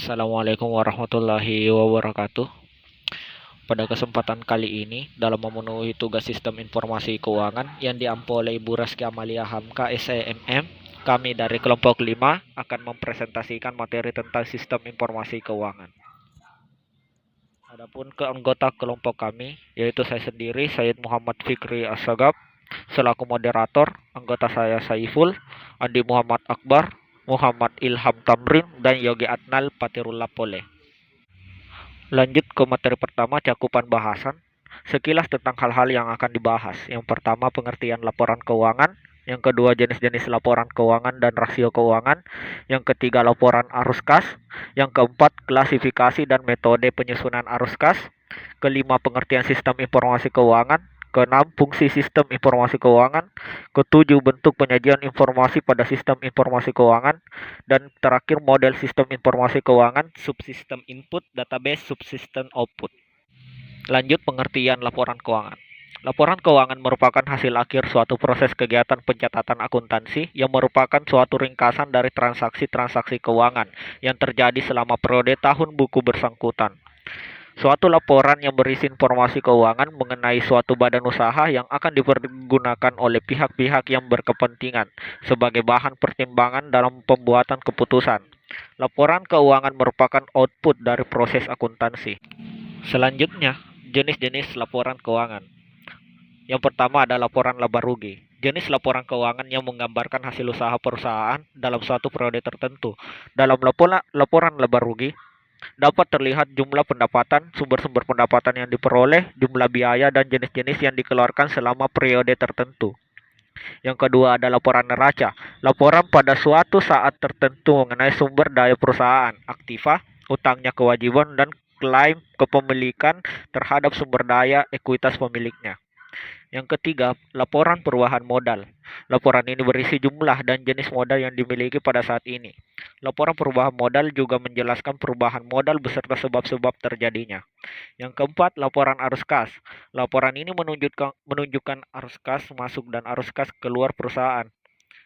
Assalamualaikum warahmatullahi wabarakatuh. Pada kesempatan kali ini, dalam memenuhi tugas sistem informasi keuangan yang diampu oleh Ibu Raski Amalia Hamka SEMM, kami dari kelompok 5 akan mempresentasikan materi tentang sistem informasi keuangan. Adapun ke anggota kelompok kami, yaitu saya sendiri, Said Muhammad Fikri Assagab, selaku moderator, anggota saya Saiful, Andi Muhammad Akbar, Muhammad Ilham Tamrin, dan Yogi Adnal Patirullah Pole. Lanjut ke materi pertama, cakupan bahasan. Sekilas tentang hal-hal yang akan dibahas. Yang pertama, pengertian laporan keuangan. Yang kedua, jenis-jenis laporan keuangan dan rasio keuangan. Yang ketiga, laporan arus kas. Yang keempat, klasifikasi dan metode penyusunan arus kas. Kelima, pengertian sistem informasi keuangan. Keenam, fungsi sistem informasi keuangan. Ketujuh, bentuk penyajian informasi pada sistem informasi keuangan. Dan terakhir, model sistem informasi keuangan, subsistem input, database, subsistem output. Lanjut pengertian laporan keuangan. Laporan keuangan merupakan hasil akhir suatu proses kegiatan pencatatan akuntansi yang merupakan suatu ringkasan dari transaksi-transaksi keuangan yang terjadi selama periode tahun buku bersangkutan. Suatu laporan yang berisi informasi keuangan mengenai suatu badan usaha yang akan dipergunakan oleh pihak-pihak yang berkepentingan sebagai bahan pertimbangan dalam pembuatan keputusan. Laporan keuangan merupakan output dari proses akuntansi. Selanjutnya, jenis-jenis laporan keuangan. Yang pertama ada laporan laba rugi. Jenis laporan keuangan yang menggambarkan hasil usaha perusahaan dalam suatu periode tertentu. Dalam laporan laba rugi, dapat terlihat jumlah pendapatan, sumber-sumber pendapatan yang diperoleh, jumlah biaya, dan jenis-jenis yang dikeluarkan selama periode tertentu. Yang kedua ada laporan neraca. Laporan pada suatu saat tertentu mengenai sumber daya perusahaan, aktiva, utangnya, kewajiban, dan klaim kepemilikan terhadap sumber daya ekuitas pemiliknya. Yang ketiga, laporan perubahan modal. Laporan ini berisi jumlah dan jenis modal yang dimiliki pada saat ini. Laporan perubahan modal juga menjelaskan perubahan modal beserta sebab-sebab terjadinya. Yang keempat, laporan arus kas. Laporan ini menunjukkan arus kas masuk dan arus kas keluar perusahaan.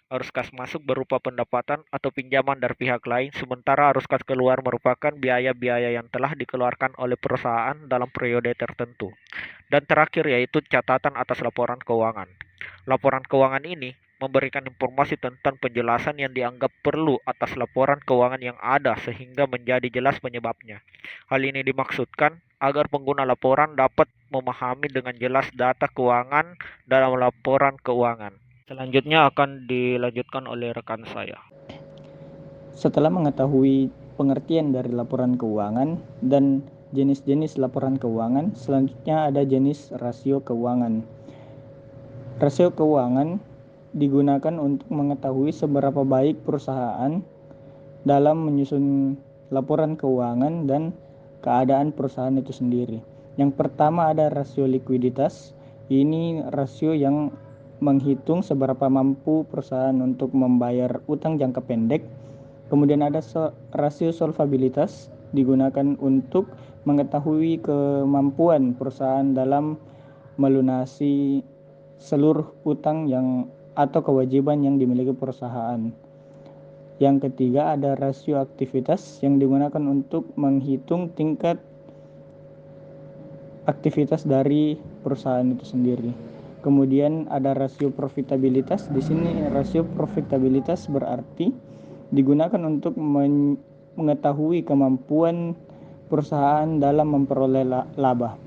Arus kas masuk berupa pendapatan atau pinjaman dari pihak lain, sementara arus kas keluar merupakan biaya-biaya yang telah dikeluarkan oleh perusahaan dalam periode tertentu. Dan terakhir yaitu catatan atas laporan keuangan. Laporan keuangan ini memberikan informasi tentang penjelasan yang dianggap perlu atas laporan keuangan yang ada sehingga menjadi jelas penyebabnya. Hal ini dimaksudkan agar pengguna laporan dapat memahami dengan jelas data keuangan dalam laporan keuangan. Selanjutnya akan dilanjutkan oleh rekan saya. Setelah mengetahui pengertian dari laporan keuangan dan jenis-jenis laporan keuangan, selanjutnya ada jenis rasio keuangan. Rasio keuangan digunakan untuk mengetahui seberapa baik perusahaan dalam menyusun laporan keuangan dan keadaan perusahaan itu sendiri. Yang pertama ada rasio likuiditas. Ini rasio yang menghitung seberapa mampu perusahaan untuk membayar utang jangka pendek. Kemudian ada rasio solvabilitas, digunakan untuk mengetahui kemampuan perusahaan dalam melunasi seluruh utang atau kewajiban yang dimiliki perusahaan. Yang ketiga ada rasio aktivitas yang digunakan untuk menghitung tingkat aktivitas dari perusahaan itu sendiri. Kemudian ada rasio profitabilitas. Di sini rasio profitabilitas berarti digunakan untuk mengetahui kemampuan perusahaan dalam memperoleh laba.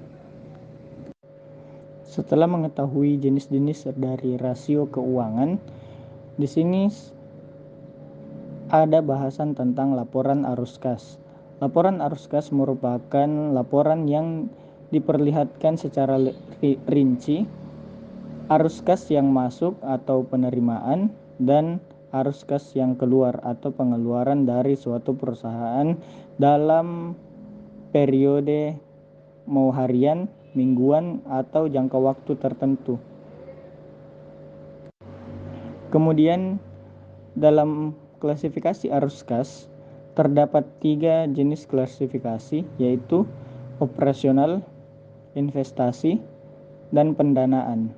Setelah mengetahui jenis-jenis dari rasio keuangan, di sini ada bahasan tentang laporan arus kas. Laporan arus kas merupakan laporan yang diperlihatkan secara rinci arus kas yang masuk atau penerimaan dan arus kas yang keluar atau pengeluaran dari suatu perusahaan dalam periode mau harian, mingguan, atau jangka waktu tertentu. Kemudian dalam klasifikasi arus kas terdapat 3 jenis klasifikasi, yaitu operasional, investasi, dan pendanaan.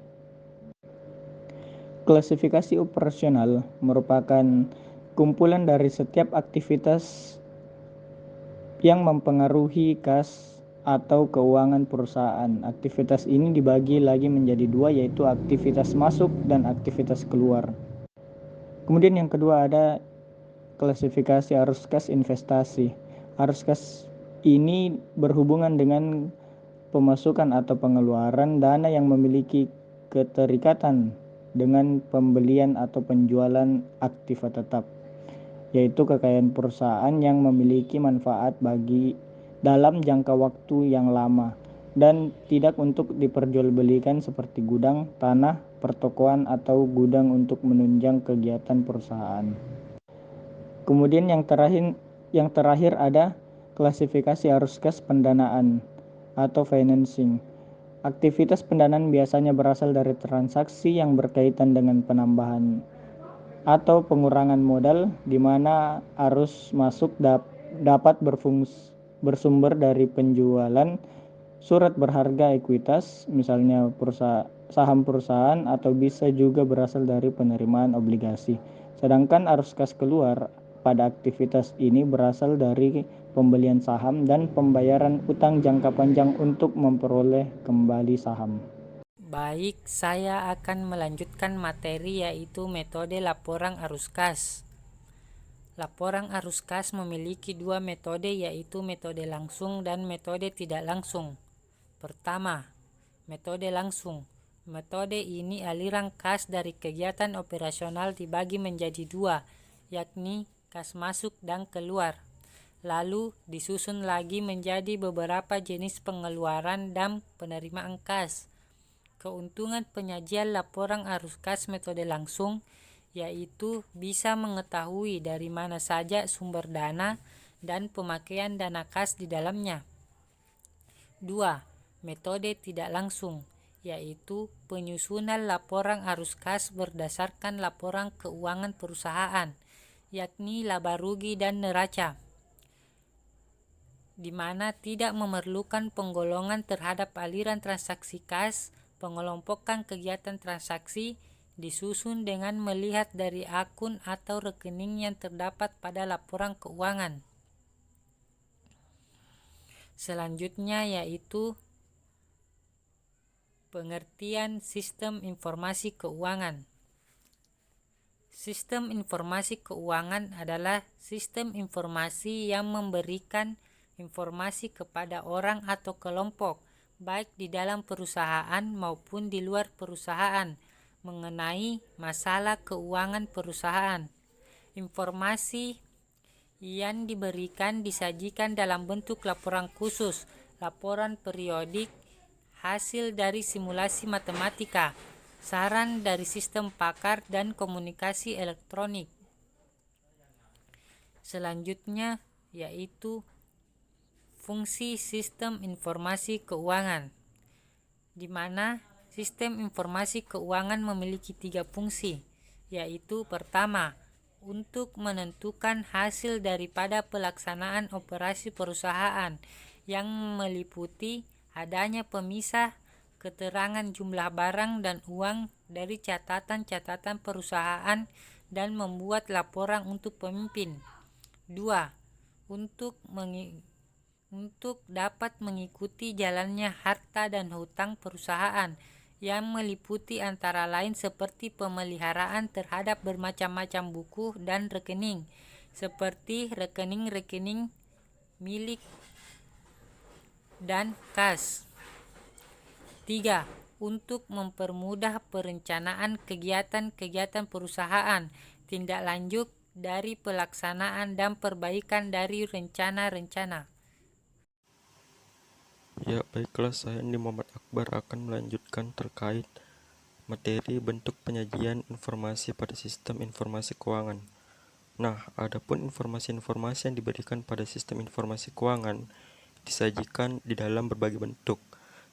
Klasifikasi operasional merupakan kumpulan dari setiap aktivitas yang mempengaruhi kas atau keuangan perusahaan. Aktivitas ini dibagi lagi menjadi dua, yaitu aktivitas masuk dan aktivitas keluar. Kemudian yang kedua ada klasifikasi arus kas investasi. Arus kas ini berhubungan dengan pemasukan atau pengeluaran dana yang memiliki keterikatan dengan pembelian atau penjualan aktiva tetap, yaitu kekayaan perusahaan yang memiliki manfaat bagi dalam jangka waktu yang lama dan tidak untuk diperjualbelikan seperti gudang, tanah, pertokoan, atau gudang untuk menunjang kegiatan perusahaan. Kemudian yang terakhir ada klasifikasi arus kas pendanaan atau financing. Aktivitas pendanaan biasanya berasal dari transaksi yang berkaitan dengan penambahan atau pengurangan modal, di mana arus masuk dapat bersumber dari penjualan surat berharga ekuitas, misalnya saham perusahaan, atau bisa juga berasal dari penerimaan obligasi. Sedangkan arus kas keluar pada aktivitas ini berasal dari pembelian saham dan pembayaran utang jangka panjang untuk memperoleh kembali saham. Baik, saya akan melanjutkan materi yaitu metode laporan arus kas. Laporan arus kas memiliki dua metode, yaitu metode langsung dan metode tidak langsung. Pertama, metode langsung. Metode ini aliran kas dari kegiatan operasional dibagi menjadi dua, yakni kas masuk dan keluar. Lalu disusun lagi menjadi beberapa jenis pengeluaran dan penerimaan kas. Keuntungan penyajian laporan arus kas metode langsung yaitu bisa mengetahui dari mana saja sumber dana dan pemakaian dana kas di dalamnya. 2. Metode tidak langsung, yaitu penyusunan laporan arus kas berdasarkan laporan keuangan perusahaan, yakni laba rugi dan neraca, di mana tidak memerlukan penggolongan terhadap aliran transaksi kas. Pengelompokan kegiatan transaksi disusun dengan melihat dari akun atau rekening yang terdapat pada laporan keuangan. Selanjutnya yaitu pengertian sistem informasi keuangan. Sistem informasi keuangan adalah sistem informasi yang memberikan informasi kepada orang atau kelompok, baik di dalam perusahaan maupun di luar perusahaan, mengenai masalah keuangan perusahaan. Informasi yang diberikan disajikan dalam bentuk laporan khusus, laporan periodik, hasil dari simulasi matematika, saran dari sistem pakar, dan komunikasi elektronik. Selanjutnya yaitu fungsi sistem informasi keuangan, di mana sistem informasi keuangan memiliki 3 fungsi, yaitu pertama, untuk menentukan hasil daripada pelaksanaan operasi perusahaan yang meliputi adanya pemisah keterangan jumlah barang dan uang dari catatan-catatan perusahaan dan membuat laporan untuk pemimpin. 2. Untuk dapat mengikuti jalannya harta dan hutang perusahaan yang meliputi antara lain seperti pemeliharaan terhadap bermacam-macam buku dan rekening, seperti rekening-rekening milik dan kas. 3. Untuk mempermudah perencanaan kegiatan-kegiatan perusahaan, tindak lanjut dari pelaksanaan dan perbaikan dari rencana-rencana. Ya, baiklah, saya Andi Muhammad Akbar akan melanjutkan terkait materi bentuk penyajian informasi pada sistem informasi keuangan. Nah, adapun informasi-informasi yang diberikan pada sistem informasi keuangan disajikan di dalam berbagai bentuk.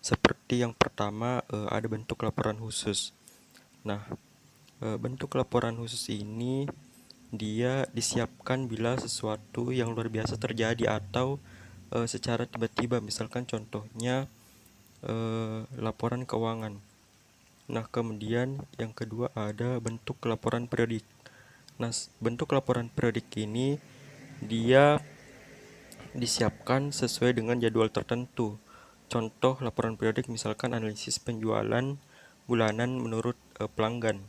Seperti yang pertama, ada bentuk laporan khusus. Nah, bentuk laporan khusus ini dia disiapkan bila sesuatu yang luar biasa terjadi atau secara tiba-tiba, misalkan contohnya laporan keuangan. Nah, kemudian yang kedua ada bentuk laporan periodik. Nah, bentuk laporan periodik ini dia disiapkan sesuai dengan jadwal tertentu. Contoh laporan periodik misalkan analisis penjualan bulanan menurut pelanggan.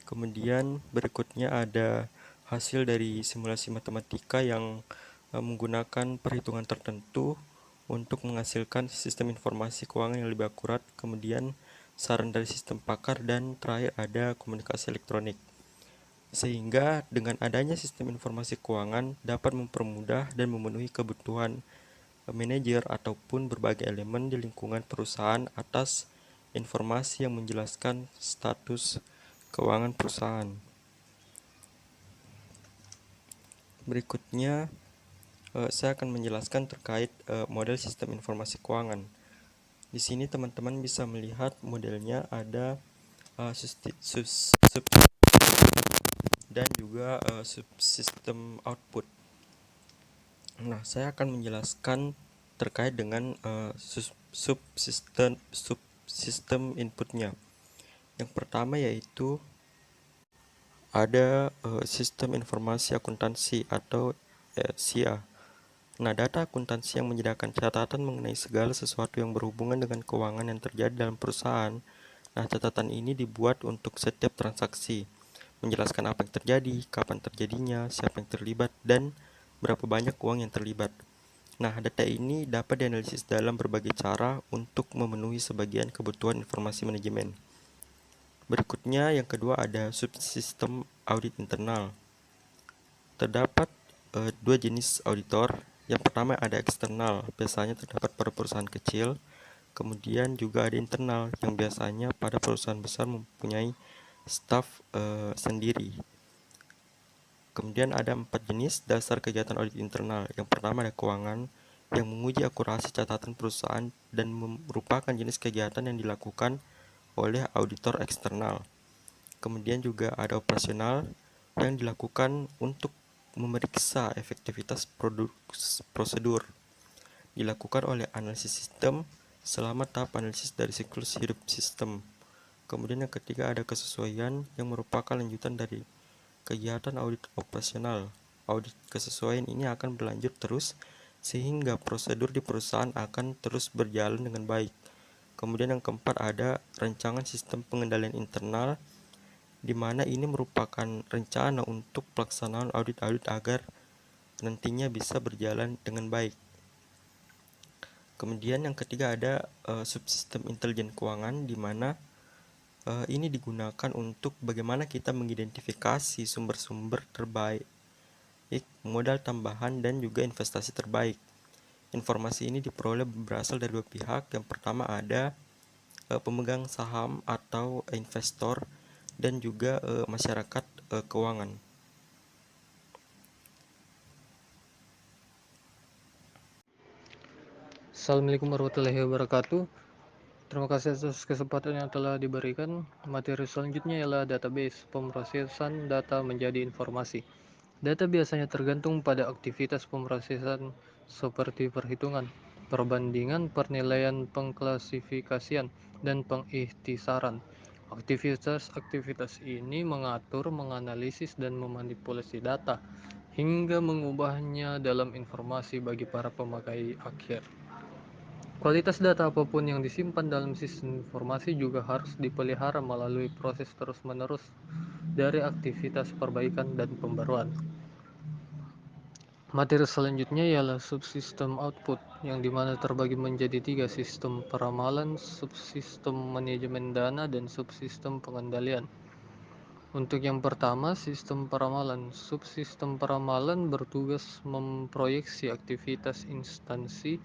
Kemudian berikutnya ada hasil dari simulasi matematika yang menggunakan perhitungan tertentu untuk menghasilkan sistem informasi keuangan yang lebih akurat. Kemudian saran dari sistem pakar, dan terakhir ada komunikasi elektronik. Sehingga dengan adanya sistem informasi keuangan dapat mempermudah dan memenuhi kebutuhan manajer ataupun berbagai elemen di lingkungan perusahaan atas informasi yang menjelaskan status keuangan perusahaan. Berikutnya, saya akan menjelaskan terkait model sistem informasi keuangan. Di sini teman-teman bisa melihat modelnya ada dan juga subsistem output. Nah, saya akan menjelaskan terkait dengan subsistem inputnya. Yang pertama yaitu ada sistem informasi akuntansi atau SIA. Nah, data akuntansi yang menyediakan catatan mengenai segala sesuatu yang berhubungan dengan keuangan yang terjadi dalam perusahaan. Nah, catatan ini dibuat untuk setiap transaksi, menjelaskan apa yang terjadi, kapan terjadinya, siapa yang terlibat, dan berapa banyak uang yang terlibat. Nah, data ini dapat dianalisis dalam berbagai cara untuk memenuhi sebagian kebutuhan informasi manajemen. Berikutnya, yang kedua ada subsistem audit internal. Terdapat dua jenis auditor. Yang pertama ada eksternal, biasanya terdapat pada perusahaan kecil. Kemudian juga ada internal, yang biasanya pada perusahaan besar mempunyai staf sendiri. Kemudian ada 4 jenis dasar kegiatan audit internal. Yang pertama ada keuangan, yang menguji akurasi catatan perusahaan dan merupakan jenis kegiatan yang dilakukan oleh auditor eksternal. Kemudian juga ada operasional, yang dilakukan untuk memeriksa efektivitas prosedur. Dilakukan oleh analisis sistem selama tahap analisis dari siklus hidup sistem. Kemudian yang ketiga ada kesesuaian, yang merupakan lanjutan dari kegiatan audit operasional. Audit kesesuaian ini akan berlanjut terus sehingga prosedur di perusahaan akan terus berjalan dengan baik. Kemudian yang keempat ada rancangan sistem pengendalian internal, di mana ini merupakan rencana untuk pelaksanaan audit-audit agar nantinya bisa berjalan dengan baik. Kemudian yang ketiga ada subsistem intelijen keuangan, di mana ini digunakan untuk bagaimana kita mengidentifikasi sumber-sumber terbaik, modal tambahan, dan juga investasi terbaik. Informasi ini diperoleh berasal dari dua pihak. Yang pertama ada pemegang saham atau investor, dan juga masyarakat keuangan. Assalamualaikum warahmatullahi wabarakatuh. Terima kasih atas kesempatan yang telah diberikan. Materi selanjutnya ialah database, pemrosesan data menjadi informasi. Data biasanya tergantung pada aktivitas pemrosesan seperti perhitungan, perbandingan, penilaian, pengklasifikasian, dan pengikhtisaran. Aktivitas-aktivitas ini mengatur, menganalisis, dan memanipulasi data hingga mengubahnya dalam informasi bagi para pemakai akhir. Kualitas data apapun yang disimpan dalam sistem informasi juga harus dipelihara melalui proses terus-menerus dari aktivitas perbaikan dan pembaruan. Materi selanjutnya ialah subsistem output, yang dimana terbagi menjadi 3: sistem peramalan, subsistem manajemen dana, dan subsistem pengendalian. Untuk yang pertama, sistem peramalan. Subsistem peramalan bertugas memproyeksi aktivitas instansi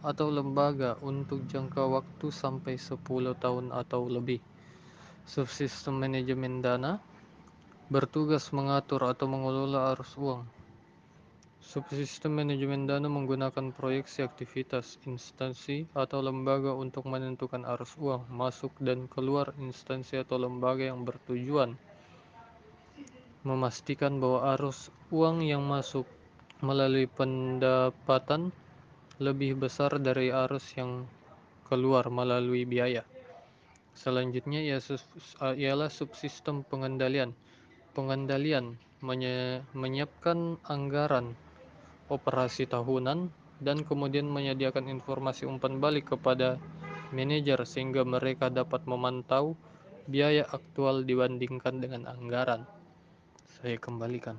atau lembaga untuk jangka waktu sampai 10 tahun atau lebih. Subsistem manajemen dana bertugas mengatur atau mengelola arus uang. Subsistem manajemen dana menggunakan proyeksi aktivitas instansi atau lembaga untuk menentukan arus uang masuk dan keluar instansi atau lembaga yang bertujuan memastikan bahwa arus uang yang masuk melalui pendapatan lebih besar dari arus yang keluar melalui biaya. Selanjutnya ialah subsistem pengendalian. Pengendalian menyiapkan anggaran operasi tahunan, dan kemudian menyediakan informasi umpan balik kepada manajer sehingga mereka dapat memantau biaya aktual dibandingkan dengan anggaran. Saya kembalikan.